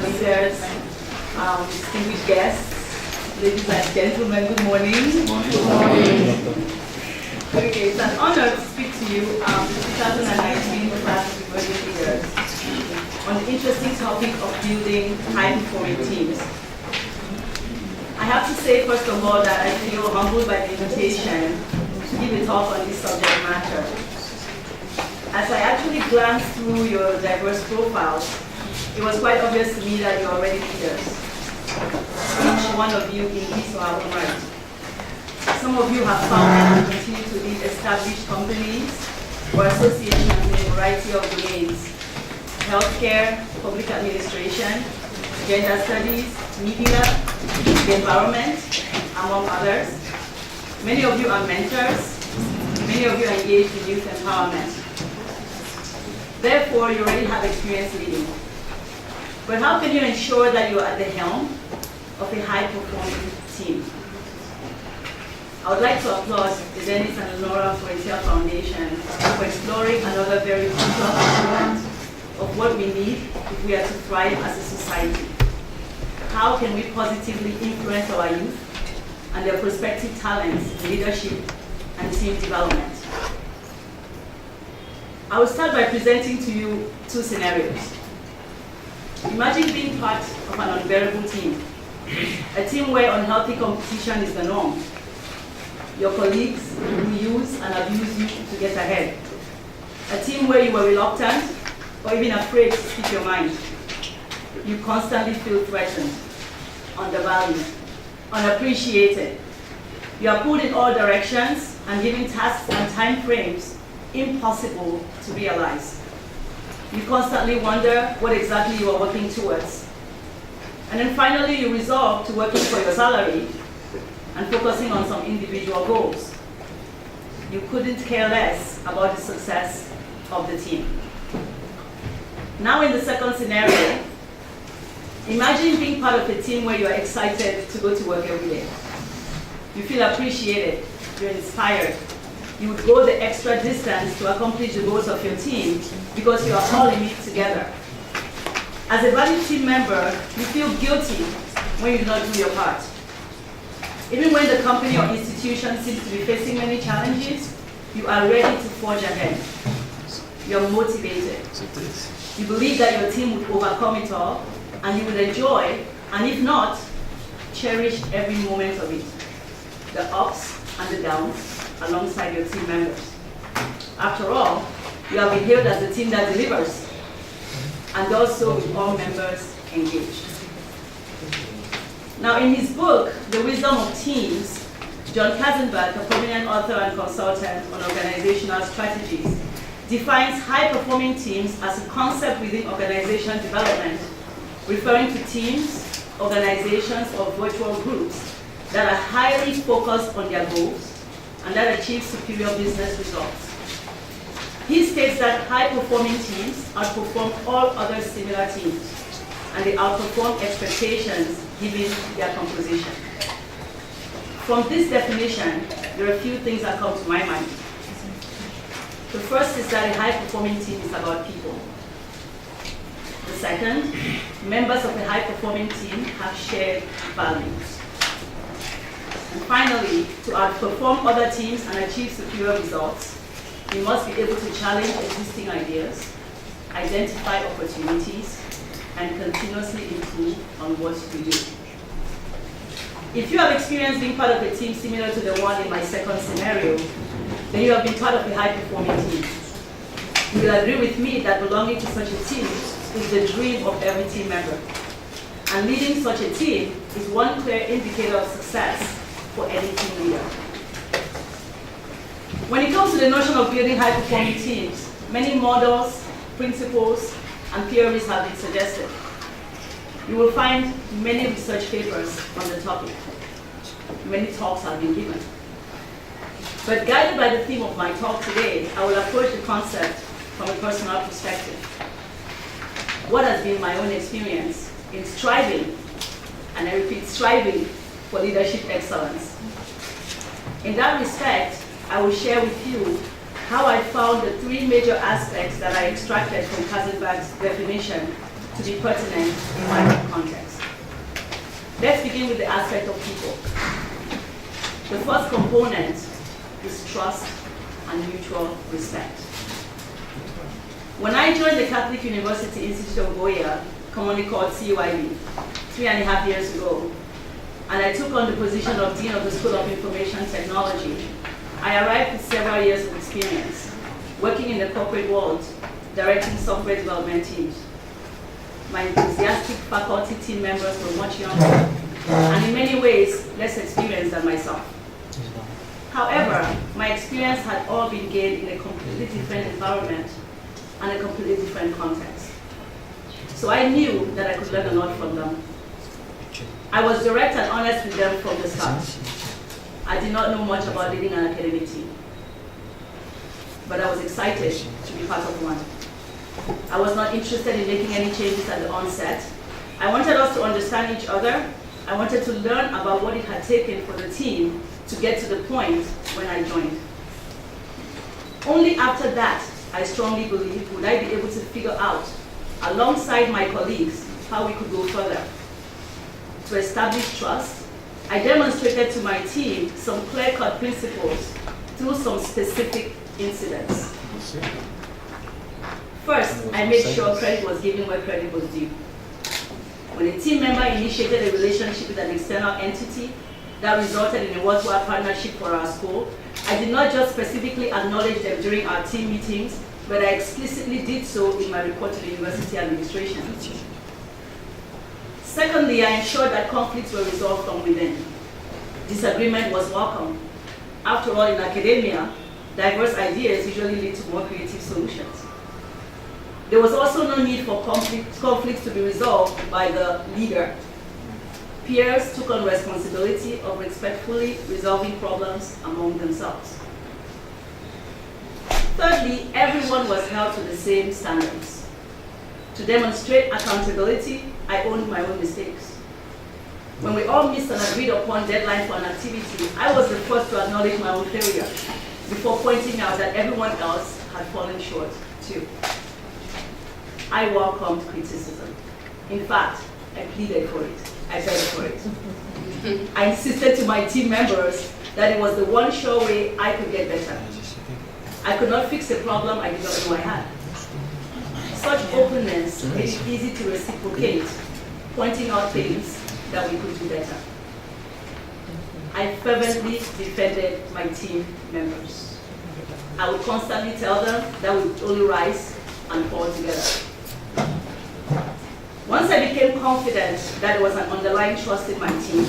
leaders, distinguished guests, ladies and gentlemen, good morning. Good morning. Okay, it's an honor to speak to you the 2019 class of emerging leaders on the interesting topic of building high-performing teams. I have to say, first of all, that I feel humbled by the invitation to give a talk on this subject matter. As I actually glanced through your diverse profiles, it was quite obvious to me that you're already leaders. Each one of you in his or her own right. Some of you have founded and continue to lead established companies or associations in a variety of domains: healthcare, public administration, gender studies, media, the environment, among others. Many of you are mentors. Many of you are engaged in youth empowerment. Therefore, you already have experience leading. But how can you ensure that you are at the helm of a high-performing team? I would like to applaud the Dennis and Lenora Forentia Foundation for exploring another very crucial component of what we need if we are to thrive as a society. How can we positively influence our youth and their prospective talents in leadership and team development? I will start by presenting to you two scenarios. Imagine being part of an unbearable team, a team where unhealthy competition is the norm. Your colleagues will use and abuse you to get ahead. A team where you were reluctant or even afraid to speak your mind. You constantly feel threatened, undervalued, unappreciated. You are pulled in all directions and given tasks and time frames impossible to realize. You constantly wonder what exactly you are working towards. And then finally, you resolve to working for your salary and focusing on some individual goals. You couldn't care less about the success of the team. Now in the second scenario, imagine being part of a team where you are excited to go to work every day. You feel appreciated, you're inspired. You would go the extra distance to accomplish the goals of your team because you are all in it together. As a valued team member, you feel guilty when you do not do your part. Even when the company or institution seems to be facing many challenges, you are ready to forge ahead. You are motivated. You believe that your team would overcome it all, and you would enjoy, and if not, cherish every moment of it. The ups and the downs alongside your team members. After all, you have been hailed as the team that delivers, and also with all members engaged. Now, in his book, The Wisdom of Teams, John Katzenbach, a prominent author and consultant on organizational strategies, defines high-performing teams as a concept within organization development, referring to teams, organizations, or virtual groups that are highly focused on their goals and that achieve superior business results. He states that high-performing teams outperform all other similar teams, and they outperform expectations given their composition. From this definition, there are a few things that come to my mind. The first is that a high-performing team is about people. The second, members of a high-performing team have shared values. And finally, to outperform other teams and achieve superior results, you must be able to challenge existing ideas, identify opportunities, and continuously improve on what you do. If you have experience being part of a team similar to the one in my second scenario, then you have been part of a high-performing team. You will agree with me that belonging to such a team is the dream of every team member. And leading such a team is one clear indicator of success for any team leader. When it comes to the notion of building high-performing teams, many models, principles, and theories have been suggested. You will find many research papers on the topic. Many talks have been given. But guided by the theme of my talk today, I will approach the concept from a personal perspective. What has been my own experience in striving, and I repeat, striving for leadership excellence. In that respect, I will share with you how I found the three major aspects that I extracted from Katzenbach's definition to be pertinent in my context. Let's begin with the aspect of people. The first component is trust and mutual respect. When I joined the Catholic University Institute of Buea, commonly called CUIB, 3.5 years ago, and I took on the position of Dean of the School of Information Technology, I arrived with several years of experience working in the corporate world, directing software development teams. My enthusiastic faculty team members were much younger, and in many ways, less experienced than myself. However, my experience had all been gained in a completely different environment and a completely different context. So I knew that I could learn a lot from them. I was direct and honest with them from the start. I did not know much about leading an academic team, but I was excited to be part of one. I was not interested in making any changes at the onset. I wanted us to understand each other. I wanted to learn about what it had taken for the team to get to the point when I joined. Only after that, I strongly believe, would I be able to figure out, alongside my colleagues, how we could go further. To establish trust, I demonstrated to my team some clear-cut principles through some specific incidents. First, I made sure credit was given where credit was due. When a team member initiated a relationship with an external entity that resulted in a worthwhile partnership for our school, I did not just specifically acknowledge them during our team meetings, but I explicitly did so in my report to the university administration. Secondly, I ensured that conflicts were resolved from within. Disagreement was welcome. After all, in academia, diverse ideas usually lead to more creative solutions. There was also no need for conflicts to be resolved by the leader. Peers took on responsibility of respectfully resolving problems among themselves. Thirdly, everyone was held to the same standards. To demonstrate accountability, I owned my own mistakes. When we all missed an agreed upon deadline for an activity, I was the first to acknowledge my own failure before pointing out that everyone else had fallen short too. I welcomed criticism. In fact, I pleaded for it. I begged for it. I insisted to my team members that it was the one sure way I could get better. I could not fix a problem I did not know I had. Such openness made it easy to reciprocate, pointing out things that we could do better. I fervently defended my team members. I would constantly tell them that we would only rise and fall together. Once I became confident that there was an underlying trust in my team,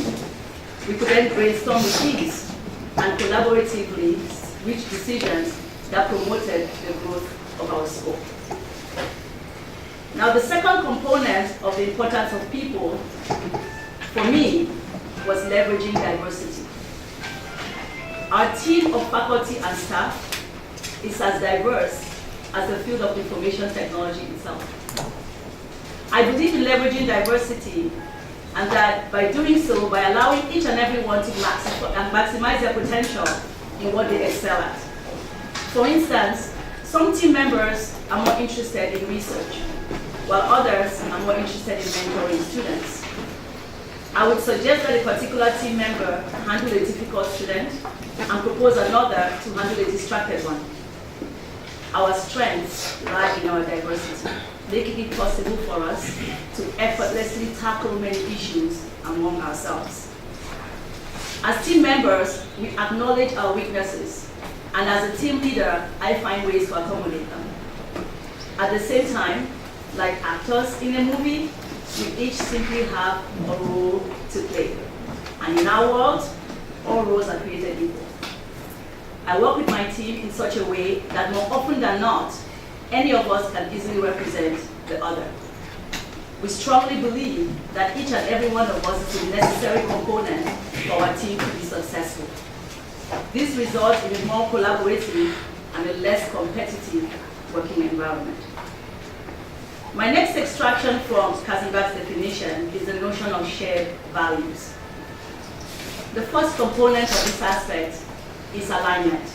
we could then brainstorm with ease and collaboratively reach decisions that promoted the growth of our school. Now, the second component of the importance of people, for me, was leveraging diversity. Our team of faculty and staff is as diverse as the field of information technology itself. I believe in leveraging diversity, and that by doing so, by allowing each and every one to maximize their potential in what they excel at. For instance, some team members are more interested in research, while others are more interested in mentoring students. I would suggest that a particular team member handle a difficult student and propose another to handle a distracted one. Our strengths lie in our diversity, making it possible for us to effortlessly tackle many issues among ourselves. As team members, we acknowledge our weaknesses, and as a team leader, I find ways to accommodate them. At the same time, like actors in a movie, we each simply have a role to play. And in our world, all roles are created equal. I work with my team in such a way that more often than not, any of us can easily represent the other. We strongly believe that each and every one of us is a necessary component for our team to be successful. This results in a more collaborative and a less competitive working environment. My next extraction from Kazenbach's definition is the notion of shared values. The first component of this aspect is alignment.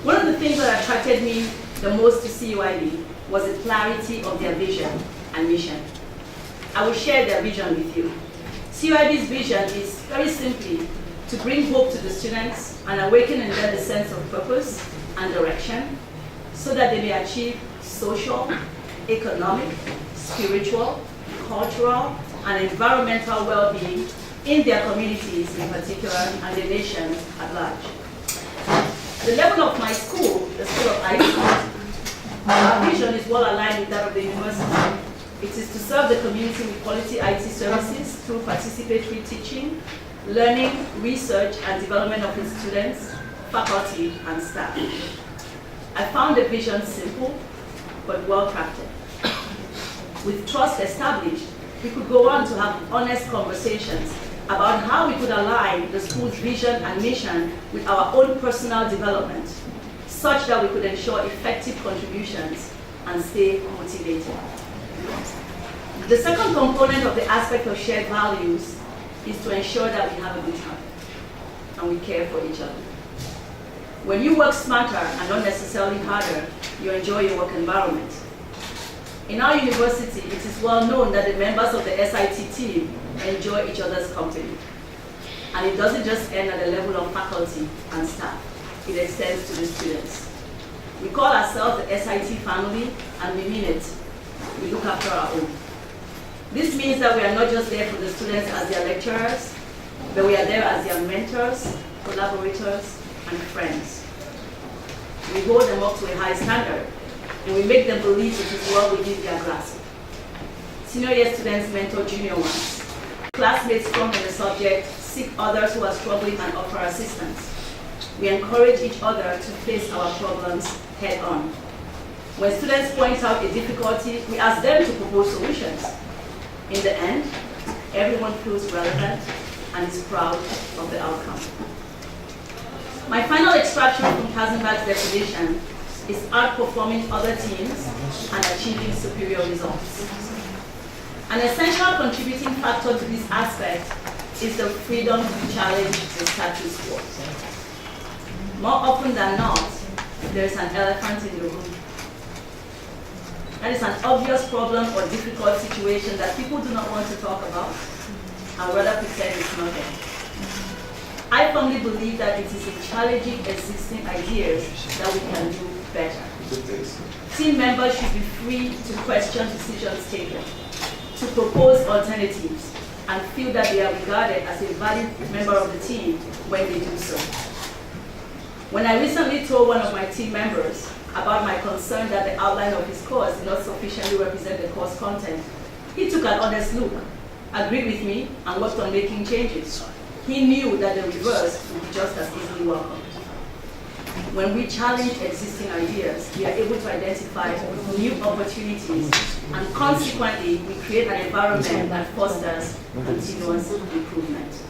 One of the things that attracted me the most to CUIB was the clarity of their vision and mission. I will share their vision with you. CYB's vision is very simply to bring hope to the students and awaken in them a sense of purpose and direction so that they may achieve social, economic, spiritual, cultural, and environmental well-being in their communities in particular and the nation at large. The level of my school, the School of IT, our vision is well aligned with that of the university. It is to serve the community with quality IT services through participatory teaching, learning, research, and development of its students, faculty, and staff. I found the vision simple, but well-crafted. With trust established, we could go on to have honest conversations about how we could align the school's vision and mission with our own personal development, such that we could ensure effective contributions and stay motivated. The second component of the aspect of shared values is to ensure that we have a good time and we care for each other. When you work smarter and not necessarily harder, you enjoy your work environment. In our university, it is well known that the members of the SIT team enjoy each other's company. And it doesn't just end at the level of faculty and staff, it extends to the students. We call ourselves the SIT family, and we mean it. We look after our own. This means that we are not just there for the students as their lecturers, but we are there as their mentors, collaborators, and friends. We hold them up to a high standard, and we make them believe it is well within their grasp. Senior year students mentor junior ones. Classmates strong in the subject seek others who are struggling and offer assistance. We encourage each other to face our problems head on. When students point out a difficulty, we ask them to propose solutions. In the end, everyone feels relevant and is proud of the outcome. My final extraction from Kazenbach's definition is outperforming other teams and achieving superior results. An essential contributing factor to this aspect is the freedom to challenge the status quo. More often than not, there is an elephant in the room. That is an obvious problem or difficult situation that people do not want to talk about and rather pretend it's not there. I firmly believe that it is in challenging existing ideas that we can do better. Team members should be free to question decisions taken, to propose alternatives, and feel that they are regarded as a valued member of the team when they do so. When I recently told one of my team members about my concern that the outline of his course did not sufficiently represent the course content, he took an honest look, agreed with me, and worked on making changes. He knew that the reverse would be just as easily welcomed. When we challenge existing ideas, we are able to identify new opportunities, and consequently, we create an environment that fosters continuous improvement.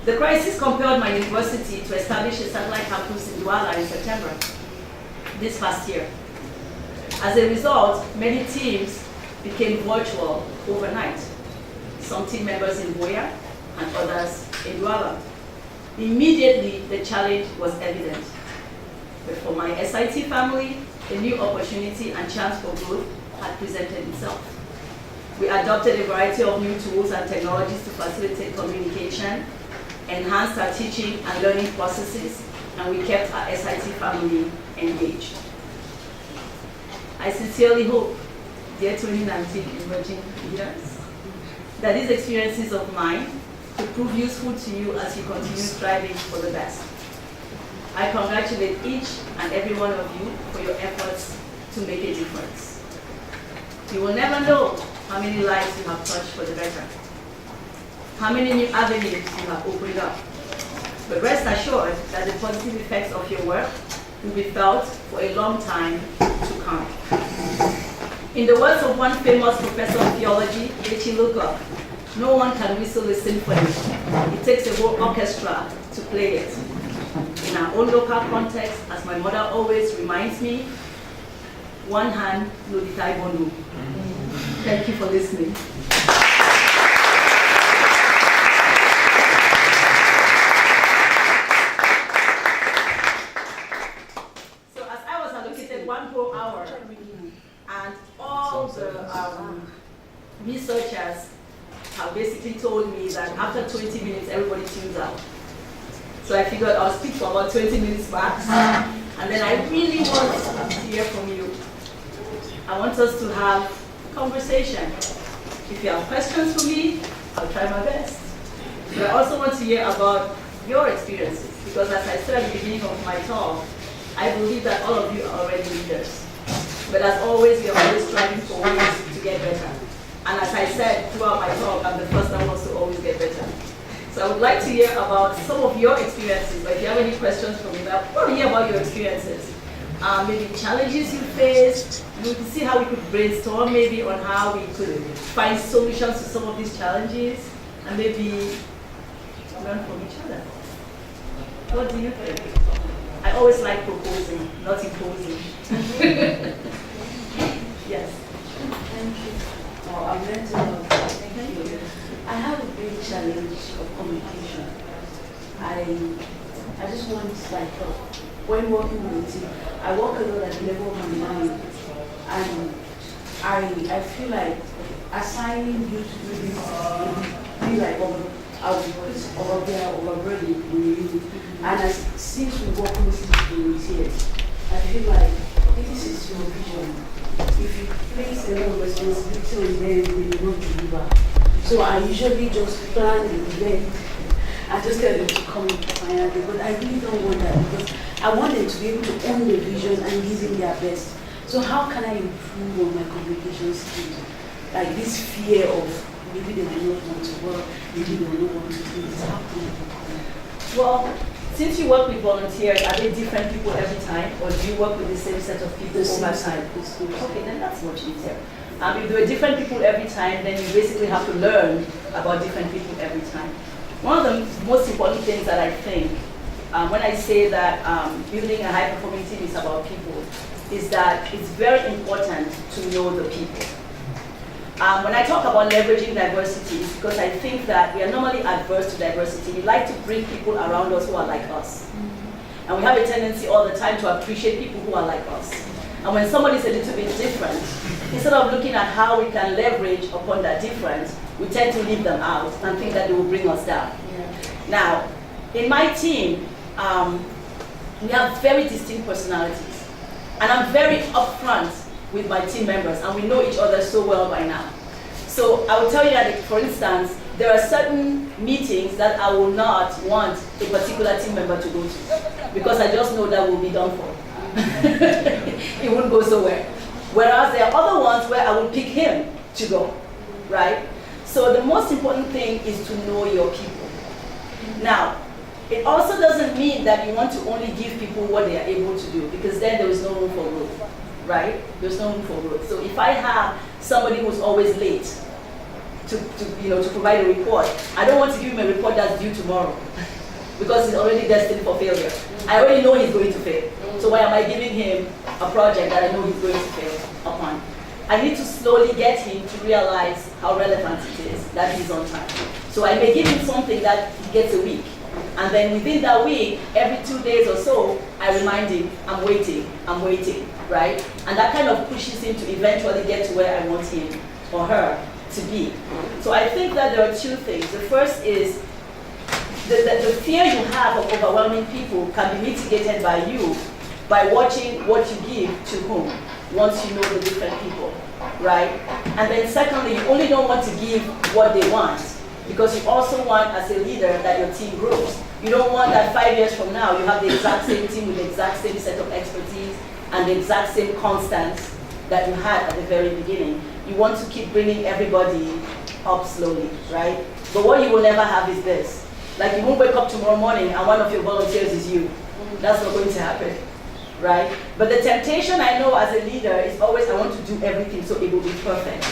The crisis compelled my university to establish a satellite campus in Buea in September this past year. As a result, many teams became virtual overnight. Some team members in Buea and others in Buea. Immediately, the challenge was evident. But for my SIT family, a new opportunity and chance for growth had presented itself. We adopted a variety of new tools and technologies to facilitate communication, enhanced our teaching and learning processes, and we kept our SIT family engaged. I sincerely hope, dear 2019 emerging leaders, that these experiences of mine will prove useful to you as you continue striving for the best. I congratulate each and every one of you for your efforts to make a difference. You will never know how many lives you have touched for the better, how many new avenues you have opened up. But rest assured that the positive effects of your work will be felt for a long time to come. In the words of one famous professor of theology, H.E. Luca, no one can whistle a symphony. It takes a whole orchestra to play it. In our own local context, as my mother always reminds me, one hand no di tai bonu. Thank you for listening. So as I was allocated 1 whole hour, and all all the researchers have basically told me that after 20 minutes, everybody tunes out. So I figured I'll speak for about 20 minutes max. And then I really want to hear from you. I want us to have a conversation. If you have questions for me, I'll try my best. But I also want to hear about your experiences, because as I said at the beginning of my talk, I believe that all of you are already leaders. But as always, you're always striving for ways to get better. And as I said throughout my talk, I'm the first that wants to always get better. So I would like to hear about some of your experiences. But if you have any questions for me, I want to hear about your experiences. Maybe challenges you faced. We could see how we could brainstorm maybe on how we could find solutions to some of these challenges, and maybe learn from each other. What do you think? I always like proposing, not imposing. Yes. Thank you. Oh, I'm going to thank you. I have a big challenge of communication. I just want, like, when working with a team, I work a lot at the level of my mind, and I feel like assigning you to do this will be like I will put overburden on you. And since we work with volunteers, I feel like this is your vision. If you place a lot of responsibility on them, they will not deliver. So I usually just plan the event. I just tell them to come finally, but I really don't want that, because I want them to be able to own the vision and give them their best. So how can I improve on my communication skills? Like this fear of maybe they will not want to work, maybe they will not want to do this. How can I overcome? Well, since you work with volunteers, are they different people every time, or do you work with the same set of people over time? Okay, then that's much easier. If there are different people every time, then you basically have to learn about different people every time. One of the most important things that I think, when I say that building a high-performing team is about people, is that it's very important to know the people. When I talk about leveraging diversity, it's because I think that we are normally adverse to diversity. We like to bring people around us who are like us. And we have a tendency all the time to appreciate people who are like us. And when somebody is a little bit different, instead of looking at how we can leverage upon that difference, we tend to leave them out and think that they will bring us down. Yeah. Now, in my team, we have very distinct personalities. And I'm very upfront with my team members, and we know each other so well by now. So I will tell you that, for instance, there are certain meetings that I will not want a particular team member to go to, because I just know that will be done for. It won't go somewhere. Whereas there are other ones where I will pick him to go, right? So the most important thing is to know your people. Now, it also doesn't mean that you want to only give people what they are able to do, because then there is no room for growth, right? There's no room for growth. So if I have somebody who's always late to provide a report, I don't want to give him a report that's due tomorrow, because he's already destined for failure. I already know he's going to fail. So why am I giving him a project that I know he's going to fail upon? I need to slowly get him to realize how relevant it is that he's on time. So I may give him something that he gets a week. And then within that week, every 2 days or so, I remind him, I'm waiting, right? And that kind of pushes him to eventually get to where I want him or her to be. So I think that there are two things. The first is the fear you have of overwhelming people can be mitigated by you by watching what you give to whom, once you know the different people, right? And then secondly, you only don't want to give what they want, because you also want, as a leader, that your team grows. You don't want that 5 years from now, you have the exact same team with the exact same set of expertise and the exact same constants that you had at the very beginning. You want to keep bringing everybody up slowly, right? But what you will never have is this. Like, you won't wake up tomorrow morning and one of your volunteers is you. That's not going to happen, right? But the temptation I know as a leader is always, I want to do everything so it will be perfect,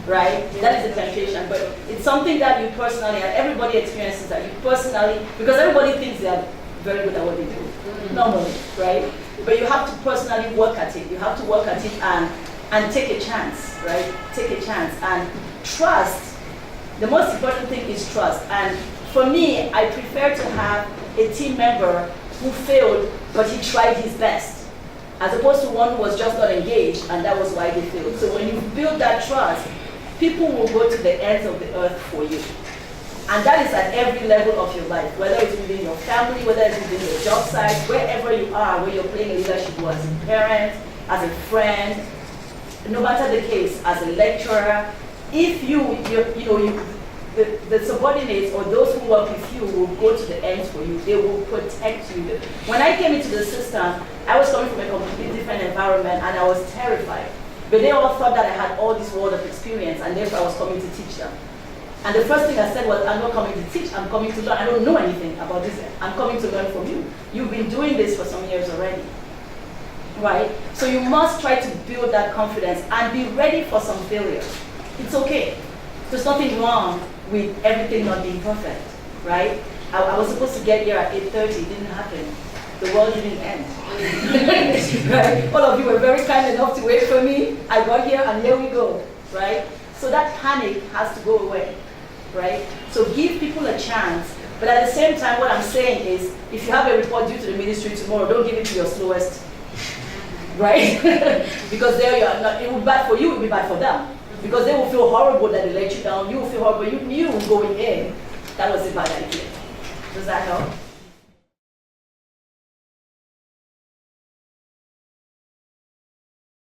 right? That is the temptation, but it's something that you personally, and everybody experiences that, you personally, because everybody thinks they are very good at what they do, normally, right? But you have to personally work at it. You have to work at it and take a chance, right? Take a chance and trust. The most important thing is trust. And for me, I prefer to have a team member who failed, but he tried his best. as opposed to one who was just not engaged, and that was why they failed. So when you build that trust, people will go to the ends of the earth for you. And that is at every level of your life, whether it's within your family, whether it's within your job site, wherever you are, where you're playing a leadership role as a parent, as a friend, no matter the case, as a lecturer, if the subordinates or those who work with you will go to the ends for you. They will protect you. When I came into the system, I was coming from a completely different environment and I was terrified. But they all thought that I had all this world of experience and therefore I was coming to teach them. And the first thing I said was, I'm not coming to teach, I'm coming to learn. I don't know anything about this. I'm coming to learn from you. You've been doing this for some years already. Right? So you must try to build that confidence and be ready for some failure. It's okay. There's nothing wrong with everything not being perfect, right? I was supposed to get here at 8:30, it didn't happen. The world didn't end. Right? All of you were very kind enough to wait for me. I got here and here we go, right? So that panic has to go away, right? So give people a chance, but at the same time what I'm saying is, if you have a report due to the ministry tomorrow, don't give it to your slowest, right? Because there you are not, it will be bad for you, it will be bad for them. Because they will feel horrible that they let you down, you will feel horrible, you knew going in, that was a bad idea. Does that help?